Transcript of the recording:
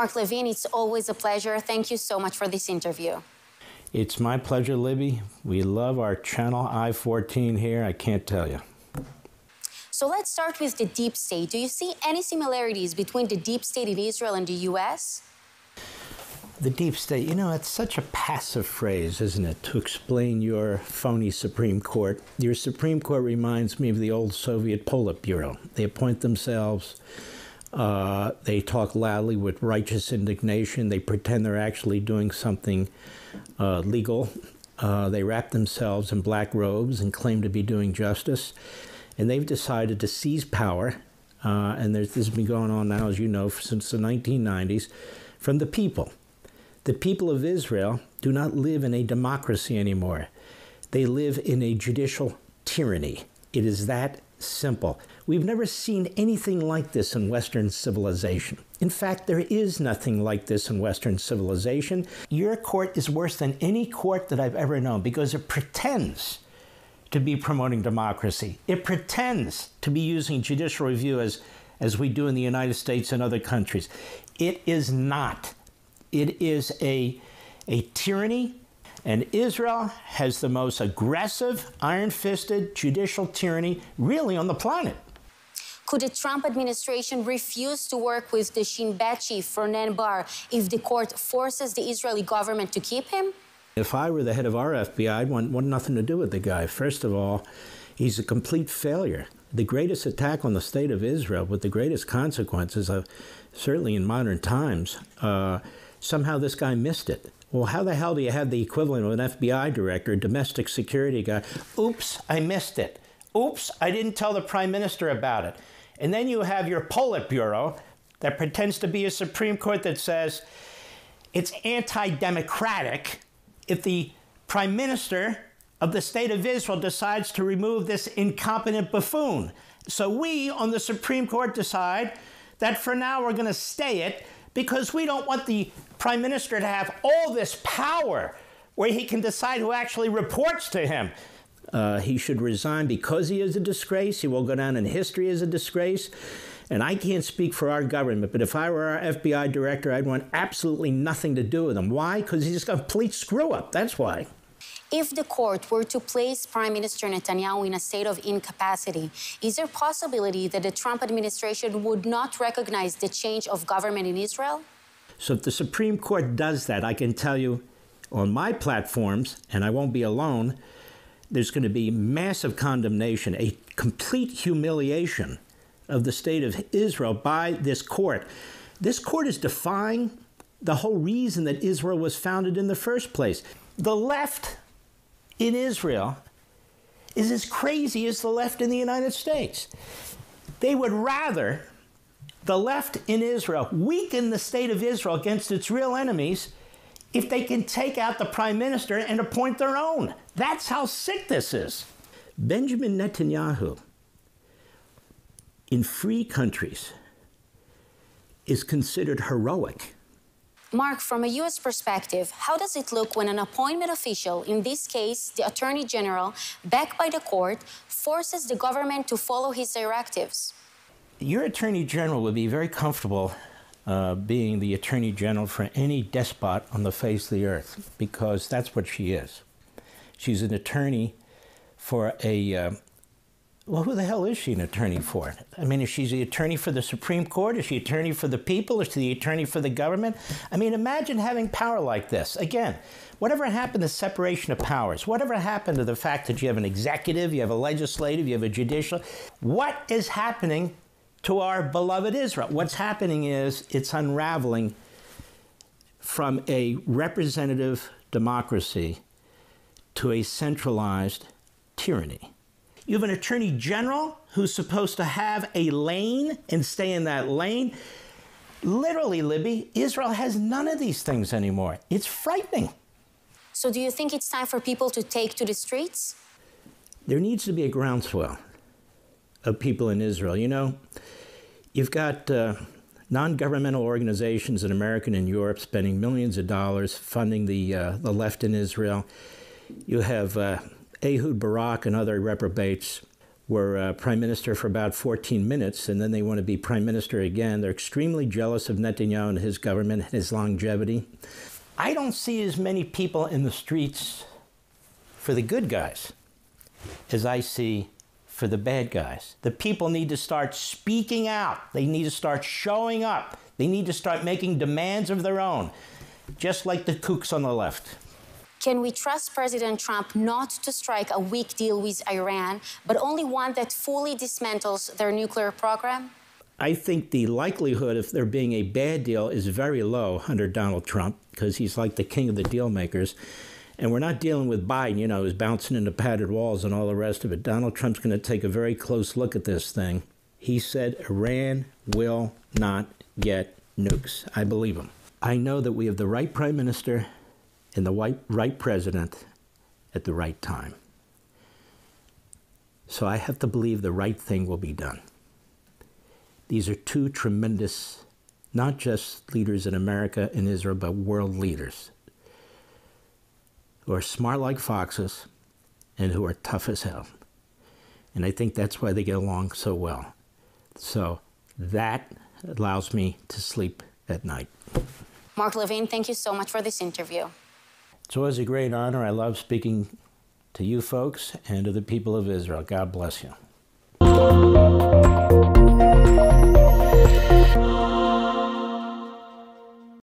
Mark Levin, it's always a pleasure. Thank you so much for this interview. It's my pleasure, Libby. We love our channel I-14 here, I can't tell you. So let's start with the deep state. Do you see any similarities between the deep state in Israel and the U.S.? The deep state, you know, it's such a passive phrase, isn't it, to explain your phony Supreme Court. Your Supreme Court reminds me of the old Soviet Politburo. They appoint themselves, they talk loudly with righteous indignation, they pretend they're actually doing something legal. They wrap themselves in black robes and claim to be doing justice. And they've decided to seize power, and this has been going on now, as you know, since the 1990s, from the people. The people of Israel do not live in a democracy anymore. They live in a judicial tyranny. It is that simple. We've never seen anything like this in Western civilization. In fact, there is nothing like this in Western civilization. Your court is worse than any court that I've ever known because it pretends to be promoting democracy. It pretends to be using judicial review as we do in the United States and other countries. It is not. It is a tyranny, and Israel has the most aggressive, iron-fisted judicial tyranny really on the planet. Could the Trump administration refuse to work with the Shin Bet chief, Ronen Bar, if the court forces the Israeli government to keep him? If I were the head of our FBI, I'd want nothing to do with the guy. First of all, he's a complete failure. The greatest attack on the state of Israel with the greatest consequences, certainly in modern times, somehow this guy missed it. Well, how the hell do you have the equivalent of an FBI director, a domestic security guy? Oops, I missed it. Oops, I didn't tell the prime minister about it. And then you have your Politburo that pretends to be a Supreme Court that says it's anti-democratic if the prime minister of the state of Israel decides to remove this incompetent buffoon. So we on the Supreme Court decide that for now we're going to stay it because we don't want the prime minister to have all this power where he can decide who actually reports to him. He should resign because he is a disgrace. He will go down in history as a disgrace. And I can't speak for our government, but if I were our FBI director, I'd want absolutely nothing to do with him. Why? Because he's a complete screw-up. That's why. If the court were to place Prime Minister Netanyahu in a state of incapacity, is there a possibility that the Trump administration would not recognize the change of government in Israel? So if the Supreme Court does that, I can tell you on my platforms, and I won't be alone, there's going to be massive condemnation, a complete humiliation of the state of Israel by this court. This court is defying the whole reason that Israel was founded in the first place. The left in Israel is as crazy as the left in the United States. They would rather the left in Israel weaken the state of Israel against its real enemies if they can take out the prime minister and appoint their own. That's how sick this is. Benjamin Netanyahu, in free countries, is considered heroic. Mark, from a U.S. perspective, how does it look when an appointment official, in this case, the Attorney General, backed by the court, forces the government to follow his directives? Your Attorney General would be very comfortable being the Attorney General for any despot on the face of the earth, because that's what she is. She's an attorney for a... well, who the hell is she an attorney for? I mean, is she the attorney for the Supreme Court? Is she attorney for the people? Is she the attorney for the government? I mean, imagine having power like this. Again, whatever happened to separation of powers? Whatever happened to the fact that you have an executive, you have a legislative, you have a judicial? What is happening to our beloved Israel? What's happening is it's unraveling from a representative democracy to a centralized tyranny. You have an attorney general who's supposed to have a lane and stay in that lane. Literally, Libby, Israel has none of these things anymore. It's frightening. So do you think it's time for people to take to the streets? There needs to be a groundswell of people in Israel. You know, you've got non-governmental organizations in America and in Europe spending millions of dollars funding the left in Israel. You have Ehud Barak and other reprobates were prime minister for about 14 minutes, and then they want to be prime minister again. They're extremely jealous of Netanyahu and his government and his longevity. I don't see as many people in the streets for the good guys as I see for the bad guys. The people need to start speaking out. They need to start showing up. They need to start making demands of their own, just like the kooks on the left. Can we trust President Trump not to strike a weak deal with Iran, but only one that fully dismantles their nuclear program? I think the likelihood of there being a bad deal is very low under Donald Trump, because he's like the king of the deal makers. And we're not dealing with Biden, you know, who's bouncing into padded walls and all the rest of it. Donald Trump's going to take a very close look at this thing. He said Iran will not get nukes. I believe him. I know that we have the right prime minister and the right president at the right time. So I have to believe the right thing will be done. These are two tremendous, not just leaders in America and Israel, but world leaders, who are smart like foxes and who are tough as hell. And I think that's why they get along so well. So that allows me to sleep at night. Mark Levin, thank you so much for this interview. It's always a great honor. I love speaking to you folks and to the people of Israel. God bless you.